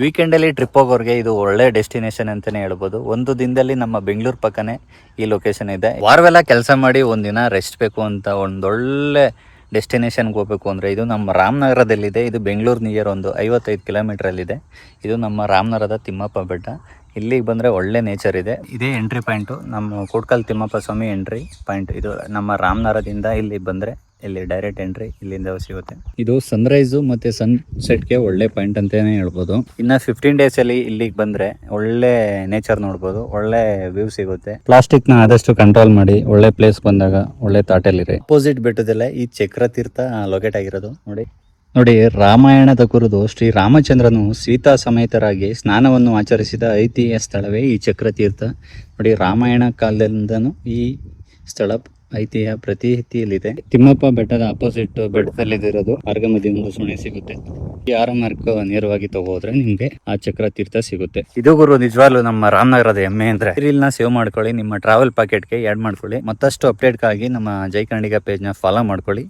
ವೀಕೆಂಡಲ್ಲಿ trip ಹೋಗೋರಿಗೆ ಇದು ಒಳ್ಳೆ ಡೆಸ್ಟಿನೇಷನ್ ಅಂತಲೇ ಹೇಳ್ಬೋದು. ಒಂದು ದಿನದಲ್ಲಿ ನಮ್ಮ ಬೆಂಗಳೂರು ಪಕ್ಕನೇ ಈ ಲೊಕೇಶನ್ ಇದೆ. ವಾರವೆಲ್ಲ ಕೆಲಸ ಮಾಡಿ ಒಂದಿನ ರೆಸ್ಟ್ ಬೇಕು ಅಂತ ಒಂದೊಳ್ಳೆ ಡೆಸ್ಟಿನೇಷನ್ಗೆ ಹೋಗಬೇಕು ಅಂದರೆ ಇದು ನಮ್ಮ ರಾಮನಗರದಲ್ಲಿದೆ. ಇದು ಬೆಂಗಳೂರು ನಿಯರ್ ಒಂದು 55 ಕಿಲೋಮೀಟ್ರಲ್ಲಿದೆ. ಇದು ನಮ್ಮ ರಾಮನಗರದ ತಿಮ್ಮಪ್ಪ ಬೆಟ್ಟ. ಇಲ್ಲಿಗೆ ಬಂದರೆ ಒಳ್ಳೆ ನೇಚರ್ ಇದೆ. ಇದೇ ಎಂಟ್ರಿ ಪಾಯಿಂಟು, ನಮ್ಮ ಕೋಟ್ಕಲ್ ತಿಮ್ಮಪ್ಪ ಸ್ವಾಮಿ ಎಂಟ್ರಿ ಪಾಯಿಂಟ್. ಇದು ನಮ್ಮ ರಾಮನಗರದಿಂದ ಇಲ್ಲಿ ಬಂದರೆ ಇಲ್ಲಿ ಡೈರೆಕ್ಟ್ ಎಂಟ್ರಿ ಇಲ್ಲಿಂದ ಸಿಗುತ್ತೆ. ಇದು ಸನ್ರೈಸು ಮತ್ತು ಸನ್ಸೆಟ್ಗೆ ಒಳ್ಳೆ ಪಾಯಿಂಟ್ ಅಂತಲೇ ಹೇಳ್ಬೋದು. ಇನ್ನು 15 ಡೇಸಲ್ಲಿ ಇಲ್ಲಿಗೆ ಬಂದರೆ ಒಳ್ಳೆ ನೇಚರ್ ನೋಡ್ಬೋದು, ಒಳ್ಳೆ ವ್ಯೂ ಸಿಗುತ್ತೆ. ಪ್ಲಾಸ್ಟಿಕ್ನ ಆದಷ್ಟು ಕಂಟ್ರೋಲ್ ಮಾಡಿ ಒಳ್ಳೆ ಪ್ಲೇಸ್ ಬಂದಾಗ ಒಳ್ಳೆ ತಾಟಲ್ಲಿರಿ. ಅಪೋಸಿಟ್ ಬೆಟ್ಟದಲ್ಲೇ ಈ ಚಕ್ರ ತೀರ್ಥ ಲೊಕೇಟ್ ಆಗಿರೋದು ನೋಡಿ. ರಾಮಾಯಣದ ಕುರಿತು ಶ್ರೀ ರಾಮಚಂದ್ರನು ಸೀತಾ ಸಮೇತರಾಗಿ ಸ್ನಾನವನ್ನು ಆಚರಿಸಿದ ಐತಿಹ್ಯ ಸ್ಥಳವೇ ಈ ಚಕ್ರತೀರ್ಥ. ನೋಡಿ, ರಾಮಾಯಣ ಕಾಲದಿಂದನೂ ಈ ಸ್ಥಳ ಐತಿಹ್ಯ ಪ್ರತೀತಿಯಲ್ಲಿದೆ. ತಿಮ್ಮಪ್ಪ ಬೆಟ್ಟದ ಅಪೋಸಿಟ್ ಬೆಟ್ಟದಲ್ಲಿರೋದು ಆರ್ಗಮದಿ ಒಂದು ಸುಣೆ ಸಿಗುತ್ತೆ. ಈ ಮಾರ್ಕ್ ನೇರವಾಗಿ ತಗೋದ್ರೆ ನಿಮ್ಗೆ ಆ ಚಕ್ರ ತೀರ್ಥ ಸಿಗುತ್ತೆ. ಇದು ಗುರು ನಿಜವಾಗ್ಲೂ ನಮ್ಮ ರಾಮನಗರದ ಹೆಮ್ಮೆ ಅಂದ್ರೆ. ರೀಲ್ನ ಸೇವ್ ಮಾಡ್ಕೊಳ್ಳಿ, ನಿಮ್ಮ ಟ್ರಾವೆಲ್ ಪ್ಯಾಕೆಟ್ಗೆ ಆ್ಯಡ್ ಮಾಡ್ಕೊಳ್ಳಿ. ಮತ್ತಷ್ಟು ಅಪ್ಡೇಟ್ಗಾಗಿ ನಮ್ಮ ಜೈ ಕನ್ನಡಿಗ ಪೇಜ್ನ ಫಾಲೋ ಮಾಡ್ಕೊಳ್ಳಿ.